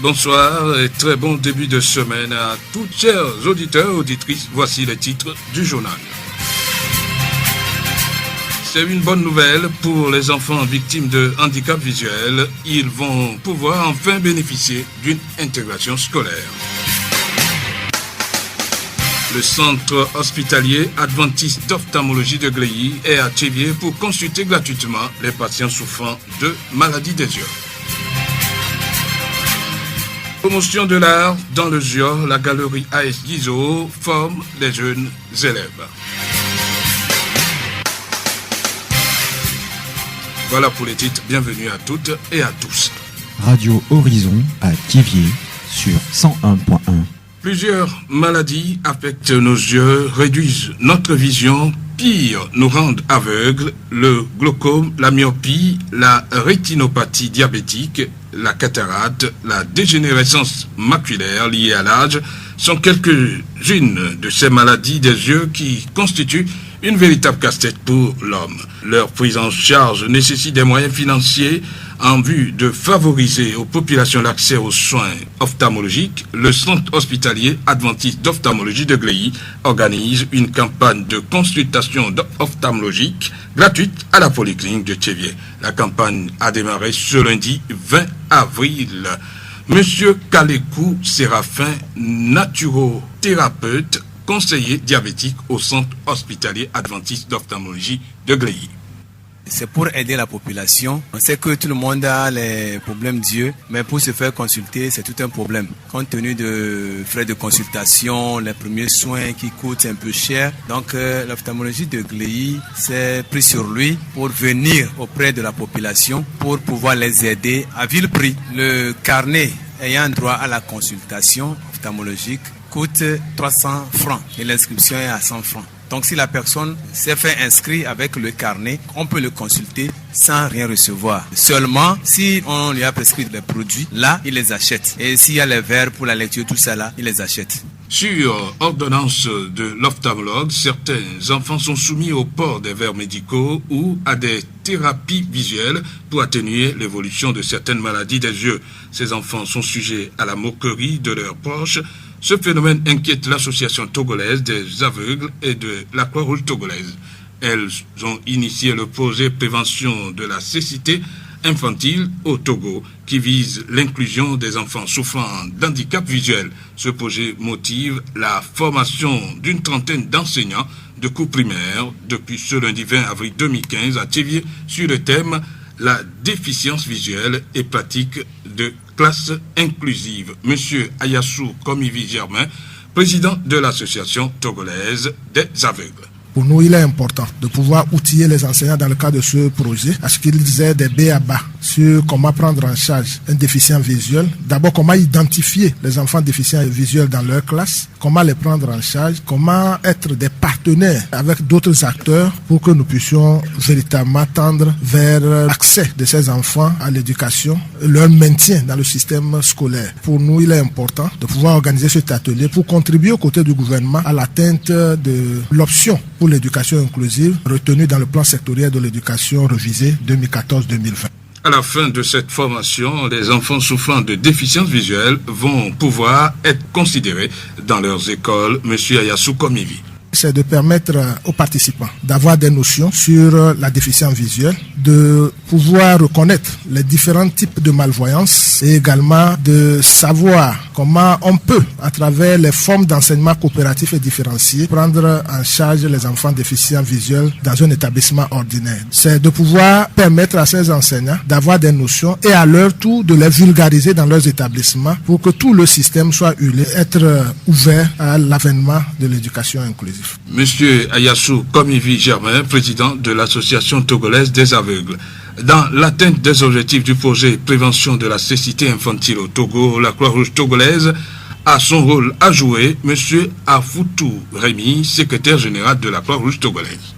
Bonsoir et très bon début de semaine à toutes chers auditeurs et auditrices. Voici les titres du journal. C'est une bonne nouvelle pour les enfants victimes de handicap visuel. Ils vont pouvoir enfin bénéficier d'une intégration scolaire. Le centre hospitalier adventiste d'ophtalmologie de Gléy est à Tchéviers pour consulter gratuitement les patients souffrant de maladies des yeux. Promotion de l'art dans le JOR, la galerie AS Guizot forme les jeunes élèves. Voilà pour les titres, bienvenue à toutes et à tous. Radio Horizon à Thiviers sur 101.1. Plusieurs maladies affectent nos yeux, réduisent notre vision, pire, nous rendent aveugles. Le glaucome, la myopie, la rétinopathie diabétique, la cataracte, la dégénérescence maculaire liée à l'âge sont quelques-unes de ces maladies des yeux qui constituent une véritable casse-tête pour l'homme. Leur prise en charge nécessite des moyens financiers. En vue de favoriser aux populations l'accès aux soins ophtalmologiques, le centre hospitalier adventiste d'ophtalmologie de Gléy organise une campagne de consultation ophtalmologique gratuite à la polyclinique de Tchéviers. La campagne a démarré ce lundi 20 avril. Monsieur Kalekou Séraphin, naturothérapeute, conseiller diabétique au centre hospitalier adventiste d'ophtalmologie de Gléy. C'est pour aider la population. On sait que tout le monde a les problèmes d'yeux, mais pour se faire consulter, c'est tout un problème. Compte tenu de frais de consultation, les premiers soins qui coûtent un peu cher. Donc l'ophtalmologie de Gléy s'est pris sur lui pour venir auprès de la population pour pouvoir les aider à vil prix. Le carnet ayant droit à la consultation ophtalmologique coûte 300 francs et l'inscription est à 100 francs. Donc si la personne s'est fait inscrire avec le carnet, on peut le consulter sans rien recevoir. Seulement, si on lui a prescrit les produits, là, il les achète. Et s'il y a les verres pour la lecture, tout ça là, il les achète. Sur ordonnance de l'ophtalmologue, certains enfants sont soumis au port des verres médicaux ou à des thérapies visuelles pour atténuer l'évolution de certaines maladies des yeux. Ces enfants sont sujets à la moquerie de leurs proches. Ce phénomène inquiète l'association togolaise des aveugles et de la Croix-Rouge togolaise. Elles ont initié le projet prévention de la cécité infantile au Togo qui vise l'inclusion des enfants souffrant d'handicap visuel. Ce projet motive la formation d'une trentaine d'enseignants de cours primaires depuis ce lundi 20 avril 2015 à Tchéviers sur le thème la déficience visuelle et pratique de classe inclusive. Monsieur Ayassou Komivi Germain, président de l'association togolaise des aveugles. Pour nous, il est important de pouvoir outiller les enseignants dans le cadre de ce projet à ce qu'ils aient des b.a.-ba sur comment prendre en charge un déficient visuel. D'abord, comment identifier les enfants déficients visuels dans leur classe, comment les prendre en charge, comment être des partenaires avec d'autres acteurs pour que nous puissions véritablement tendre vers l'accès de ces enfants à l'éducation, leur maintien dans le système scolaire. Pour nous, il est important de pouvoir organiser cet atelier pour contribuer aux côtés du gouvernement à l'atteinte de l'option pour l'éducation inclusive retenue dans le plan sectoriel de l'éducation révisé 2014-2020. À la fin de cette formation, les enfants souffrant de déficience visuelle vont pouvoir être considérés dans leurs écoles. Monsieur Ayassou Komivi. C'est de permettre aux participants d'avoir des notions sur la déficience visuelle, de pouvoir reconnaître les différents types de malvoyance et également de savoir comment on peut, à travers les formes d'enseignement coopératif et différencié, prendre en charge les enfants déficients visuels dans un établissement ordinaire. C'est de pouvoir permettre à ces enseignants d'avoir des notions et à leur tour de les vulgariser dans leurs établissements pour que tout le système soit huilé, être ouvert à l'avènement de l'éducation inclusive. Monsieur Ayassou Komivi Germain, président de l'association togolaise des aveugles. Dans l'atteinte des objectifs du projet prévention de la cécité infantile au Togo, la Croix-Rouge togolaise a son rôle à jouer. Monsieur Afoutou Rémi, secrétaire général de la Croix-Rouge togolaise.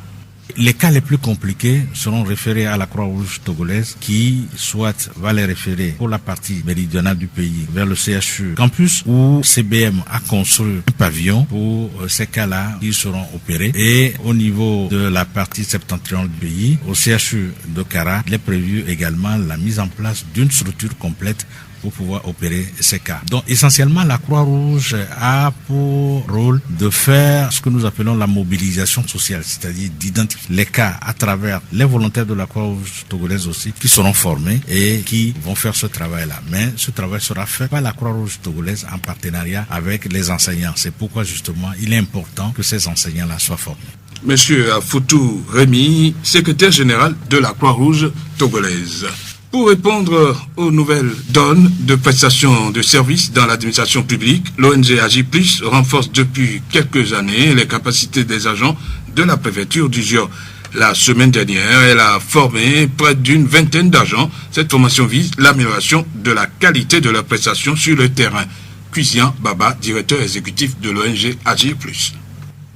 Les cas les plus compliqués seront référés à la Croix-Rouge togolaise qui soit va les référer pour la partie méridionale du pays vers le CHU Campus où CBM a construit un pavillon pour ces cas-là qui seront opérés, et au niveau de la partie septentrionale du pays, au CHU de Kara, il est prévu également la mise en place d'une structure complète pour pouvoir opérer ces cas. Donc essentiellement, la Croix-Rouge a pour rôle de faire ce que nous appelons la mobilisation sociale, c'est-à-dire d'identifier les cas à travers les volontaires de la Croix-Rouge togolaise aussi, qui seront formés et qui vont faire ce travail-là. Mais ce travail sera fait par la Croix-Rouge togolaise en partenariat avec les enseignants. C'est pourquoi justement il est important que ces enseignants-là soient formés. Monsieur Afoutou Rémi, secrétaire général de la Croix-Rouge togolaise. Pour répondre aux nouvelles donnes de prestations de services dans l'administration publique, l'ONG Agir Plus renforce depuis quelques années les capacités des agents de la préfecture du Gior. La semaine dernière, elle a formé près d'une vingtaine d'agents. Cette formation vise l'amélioration de la qualité de leurs prestations sur le terrain. Cuisian Baba, directeur exécutif de l'ONG Agir Plus.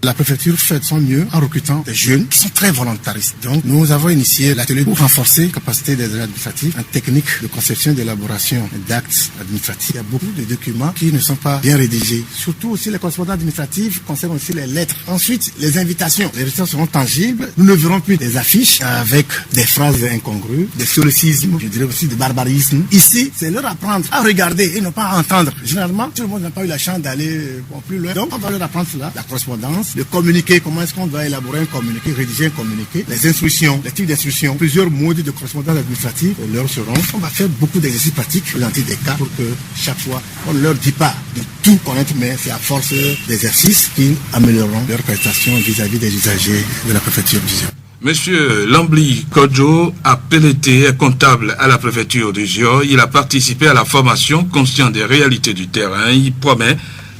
La préfecture fait de son mieux en recrutant des jeunes qui sont très volontaristes. Donc, nous avons initié l'atelier pour renforcer la capacité des administratifs en technique de conception et d'élaboration d'actes administratifs. Il y a beaucoup de documents qui ne sont pas bien rédigés. Surtout aussi les correspondants administratifs concernent aussi les lettres. Ensuite, les invitations. Les invitations seront tangibles. Nous ne verrons plus des affiches avec des phrases incongrues, des solécismes, je dirais aussi du barbarisme. Ici, c'est leur apprendre à regarder et non pas à entendre. Généralement, tout le monde n'a pas eu la chance d'aller plus loin. Donc, on va leur apprendre cela, la correspondance, le communiqué, comment est-ce qu'on doit élaborer un communiqué, rédiger un communiqué, les instructions, les types d'instructions, plusieurs modes de correspondance administrative leur seront. On va faire beaucoup d'exercices pratiques, présenter des cas pour que chaque fois, on ne leur dit pas de tout connaître, mais c'est à force d'exercices qu'ils amélioreront leurs prestations vis-à-vis des usagers de la préfecture du Gior. Monsieur Lambli Kodjo a PLT, comptable à la préfecture du Gior. Il a participé à la formation, conscient des réalités du terrain. Il promet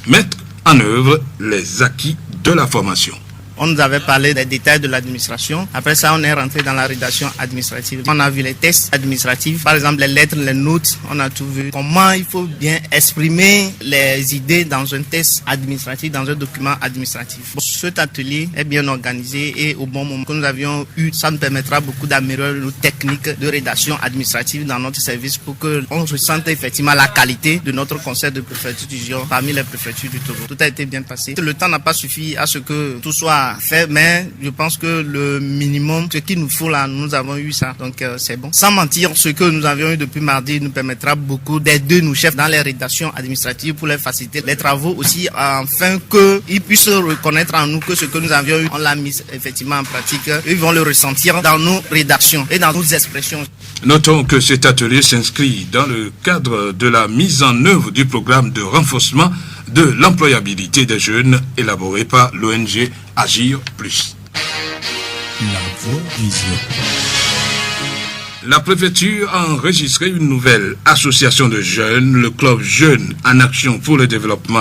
mettre en œuvre les acquis de la formation. On nous avait parlé des détails de l'administration. Après ça, on est rentré dans la rédaction administrative. On a vu les tests administratifs, par exemple les lettres, les notes. On a tout vu. Comment il faut bien exprimer les idées dans un test administratif, dans un document administratif. Cet atelier est bien organisé et au bon moment que nous avions eu, ça nous permettra beaucoup d'améliorer nos techniques de rédaction administrative dans notre service pour qu'on ressente effectivement la qualité de notre conseil de préfecture du Gior parmi les préfectures du Togo. Tout a été bien passé. Le temps n'a pas suffi à ce que tout soit fait, mais je pense que le minimum, ce qu'il nous faut là, nous avons eu ça, donc c'est bon. Sans mentir, ce que nous avions eu depuis mardi nous permettra beaucoup d'aider nos chefs dans les rédactions administratives pour les faciliter les travaux aussi, afin qu'ils puissent reconnaître en nous que ce que nous avions eu, on l'a mis effectivement en pratique. Ils vont le ressentir dans nos rédactions et dans nos expressions. Notons que cet atelier s'inscrit dans le cadre de la mise en œuvre du programme de renforcement de l'employabilité des jeunes élaboré par l'ONG Agir Plus. La voix du Gior. La préfecture a enregistré une nouvelle association de jeunes, le club Jeunes en Action pour le Développement.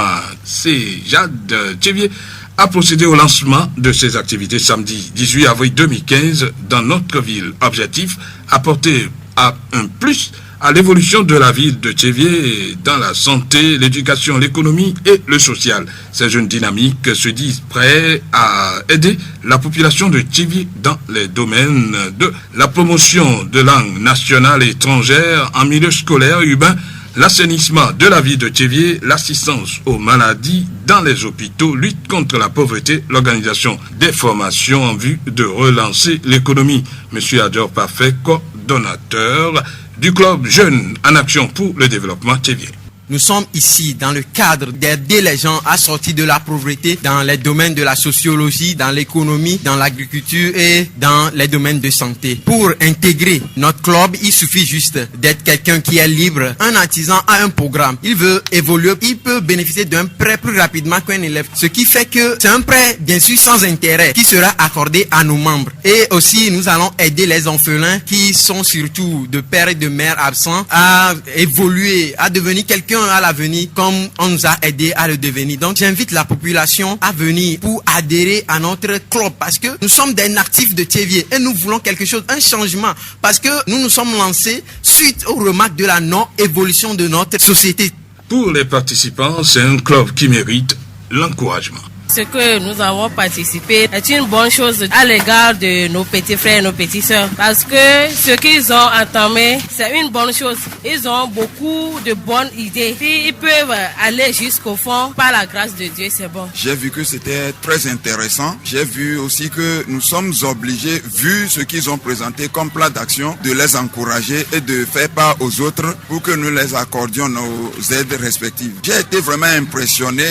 Jade Tchévier a procédé au lancement de ses activités samedi 18 avril 2015 dans notre ville. Objectif, apporter un plus à l'évolution de la ville de Tchévier dans la santé, l'éducation, l'économie et le social. Ces jeunes dynamiques se disent prêts à aider la population de Tchévier dans les domaines de la promotion de langues nationales et étrangères en milieu scolaire urbain, l'assainissement de la ville de Tchévier, l'assistance aux maladies dans les hôpitaux, lutte contre la pauvreté, l'organisation des formations en vue de relancer l'économie. Monsieur Ador Parfait, coordonnateur du club Jeunes en Action pour le Développement Tchévier. Nous sommes ici dans le cadre d'aider les gens à sortir de la pauvreté dans les domaines de la sociologie, dans l'économie, dans l'agriculture et dans les domaines de santé. Pour intégrer notre club, il suffit juste d'être quelqu'un qui est libre. Un artisan a un programme, il veut évoluer, il peut bénéficier d'un prêt plus rapidement qu'un élève. Ce qui fait que c'est un prêt, bien sûr, sans intérêt, qui sera accordé à nos membres. Et aussi, nous allons aider les orphelins qui sont surtout de pères et de mères absents à évoluer, à devenir quelqu'un à l'avenir comme on nous a aidé à le devenir. Donc j'invite la population à venir pour adhérer à notre club parce que nous sommes des natifs de Tchévier et nous voulons quelque chose, un changement, parce que nous nous sommes lancés suite aux remarques de la non-évolution de notre société. Pour les participants, c'est un club qui mérite l'encouragement. Ce que nous avons participé est une bonne chose à l'égard de nos petits frères et nos petites sœurs. Parce que ce qu'ils ont entamé, c'est une bonne chose. Ils ont beaucoup de bonnes idées. S'ils peuvent aller jusqu'au fond, par la grâce de Dieu, c'est bon. J'ai vu que c'était très intéressant. J'ai vu aussi que nous sommes obligés, vu ce qu'ils ont présenté comme plan d'action, de les encourager et de faire part aux autres pour que nous les accordions nos aides respectives. J'ai été vraiment impressionné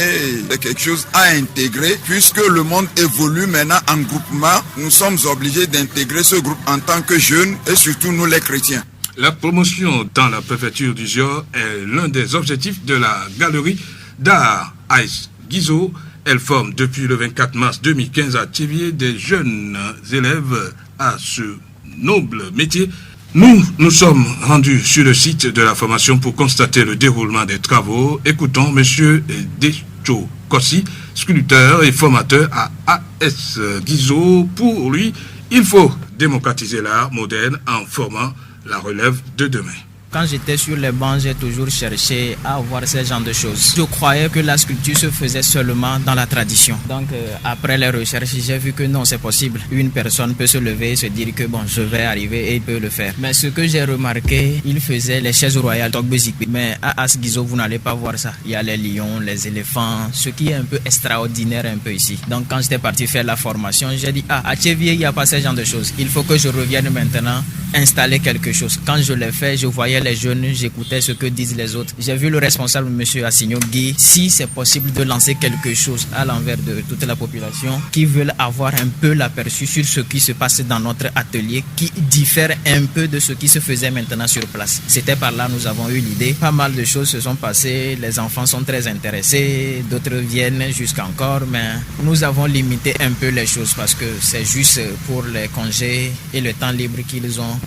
de quelque chose à intégrer puisque le monde évolue maintenant en groupement. Nous sommes obligés d'intégrer ce groupe en tant que jeunes et surtout nous les chrétiens. La promotion dans la préfecture du Zior est l'un des objectifs de la galerie d'art Aïs Guizot. Elle forme depuis le 24 mars 2015 à Thiviers des jeunes élèves à ce noble métier. Nous sommes rendus sur le site de la formation pour constater le déroulement des travaux. Écoutons M. Decho Kossi, sculpteur et formateur à AS Guizot. Pour lui, il faut démocratiser l'art moderne en formant la relève de demain. Quand j'étais sur les bancs, j'ai toujours cherché à voir ce genre de choses. Je croyais que la sculpture se faisait seulement dans la tradition. Donc après les recherches, j'ai vu que non, c'est possible. Une personne peut se lever et se dire que bon, je vais arriver et il peut le faire. Mais ce que j'ai remarqué, il faisait les chaises royales Togbezikwe. Mais à As Guizot, vous n'allez pas voir ça. Il y a les lions, les éléphants, ce qui est un peu extraordinaire un peu ici. Donc quand j'étais parti faire la formation, j'ai dit à Thiviers, il n'y a pas ce genre de choses. Il faut que je revienne maintenant installer quelque chose. Quand je l'ai fait, je voyais les jeunes, j'écoutais ce que disent les autres. J'ai vu le responsable, M. Assigno Guy, si c'est possible de lancer quelque chose à l'envers de toute la population qui veulent avoir un peu l'aperçu sur ce qui se passe dans notre atelier qui diffère un peu de ce qui se faisait maintenant sur place. C'était par là nous avons eu l'idée. Pas mal de choses se sont passées, les enfants sont très intéressés, d'autres viennent jusqu'encore, mais nous avons limité un peu les choses parce que c'est juste pour les congés et le temps libre qu'ils ont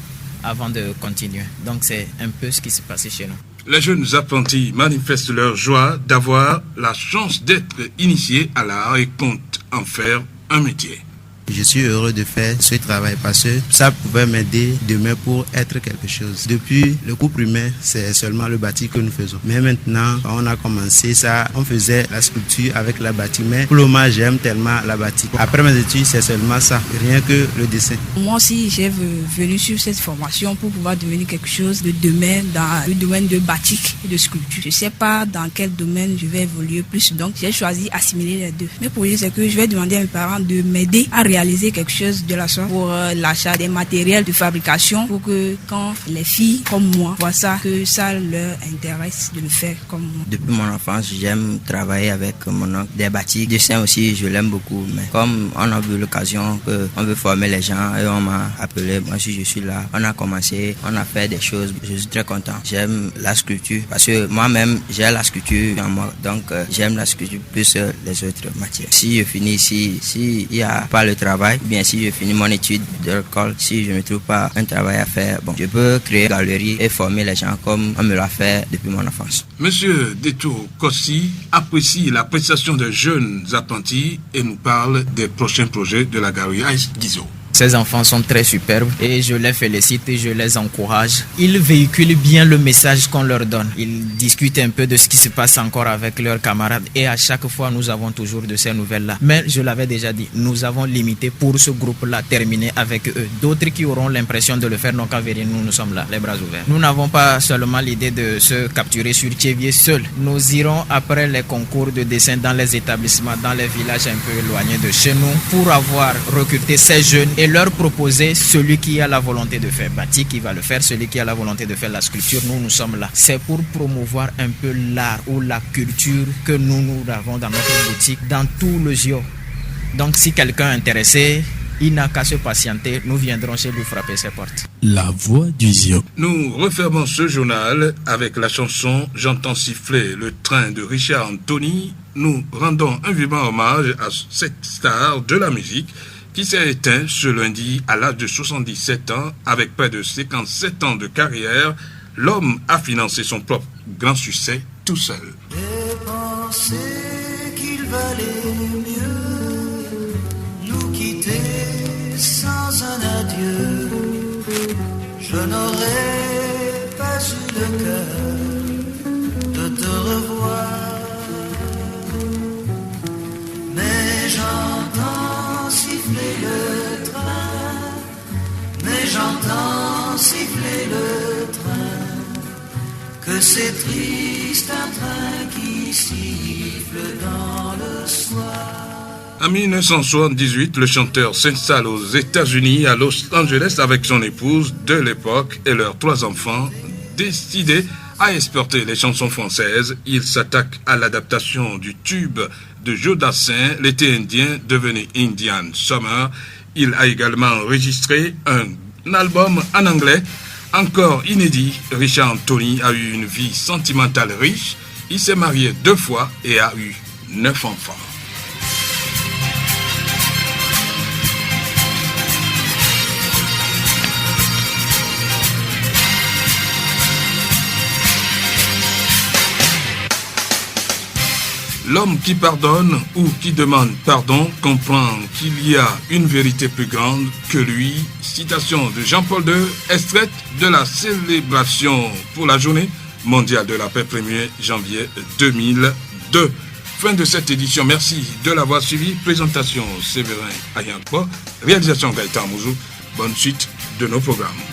avant de continuer. Donc c'est un peu ce qui s'est passé chez nous. Les jeunes apprentis manifestent leur joie d'avoir la chance d'être initiés à l'art et comptent en faire un métier. Je suis heureux de faire ce travail parce que ça pouvait m'aider demain pour être quelque chose. Depuis le cours primaire, c'est seulement le bâti que nous faisons. Mais maintenant, quand on a commencé ça, on faisait la sculpture avec la bâti. Mais pour le moment, j'aime tellement la bâti. Après mes études, c'est seulement ça, rien que le dessin. Moi aussi, j'ai venu sur cette formation pour pouvoir devenir quelque chose de demain dans le domaine de batik et de sculpture. Je ne sais pas dans quel domaine je vais évoluer plus, donc j'ai choisi assimiler les deux. Mais pour dire, c'est que je vais demander à mes parents de m'aider à réaliser quelque chose de la sorte pour l'achat des matériels de fabrication pour que quand les filles comme moi voient ça, que ça leur intéresse de le faire comme moi. Depuis mon enfance, j'aime travailler avec mon oncle des bâtis. Dessin aussi, je l'aime beaucoup. Mais comme on a eu l'occasion qu'on veut former les gens et on m'a appelé, moi aussi je suis là. On a commencé, on a fait des choses. Je suis très content. J'aime la sculpture parce que moi-même j'ai la sculpture en moi. Donc j'aime la sculpture plus les autres matières. Si je finis ici, s'il n'y a pas le travail, bien si je finis mon étude de l'école, si je ne trouve pas un travail à faire, bon, je peux créer une galerie et former les gens comme on me l'a fait depuis mon enfance. Monsieur Decho Kossi apprécie la prestation des jeunes apprentis et nous parle des prochains projets de la galerie Aïs Guizot. Ces enfants sont très superbes et je les félicite et je les encourage. Ils véhiculent bien le message qu'on leur donne. Ils discutent un peu de ce qui se passe encore avec leurs camarades et à chaque fois nous avons toujours de ces nouvelles-là. Mais je l'avais déjà dit, nous avons limité pour ce groupe-là, terminé avec eux. D'autres qui auront l'impression de le faire n'ont qu'à venir, nous sommes là, les bras ouverts. Nous n'avons pas seulement l'idée de se capturer sur Thiviers seul. Nous irons après les concours de dessin dans les établissements, dans les villages un peu éloignés de chez nous pour avoir recruté ces jeunes et leur proposer celui qui a la volonté de faire batik, qui va le faire, celui qui a la volonté de faire la sculpture, nous sommes là. C'est pour promouvoir un peu l'art ou la culture que nous avons dans notre boutique, dans tout le Zior. Donc si quelqu'un est intéressé, il n'a qu'à se patienter, nous viendrons chez lui frapper ses portes. La voix du Zior. Nous refermons ce journal avec la chanson J'entends siffler le train de Richard Anthony. Nous rendons un vivant hommage à cette star de la musique qui s'est éteint ce lundi à l'âge de 77 ans. Avec près de 57 ans de carrière, l'homme a financé son propre grand succès tout seul. J'ai pensé qu'il valait mieux nous quitter sans un adieu. Je n'aurais pas eu le cœur de te revoir, mais j'entends siffler le train, que c'est triste un train qui siffle dans le soir. En 1978, le chanteur s'installe aux États-Unis, à Los Angeles, avec son épouse de l'époque et leurs 3 enfants. Décidé à exporter les chansons françaises, il s'attaque à l'adaptation du tube de Joe Dassin, L'été indien, devenu Indian Summer. Il a également enregistré un album en anglais, encore inédit. Richard Anthony a eu une vie sentimentale riche. Il s'est marié 2 fois et a eu 9 enfants. L'homme qui pardonne ou qui demande pardon comprend qu'il y a une vérité plus grande que lui. Citation de Jean-Paul II, extraite de la célébration pour la journée mondiale de la paix 1er janvier 2002. Fin de cette édition. Merci de l'avoir suivi. Présentation Séverin Ayankpo. Réalisation Gaëtan Mouzou. Bonne suite de nos programmes.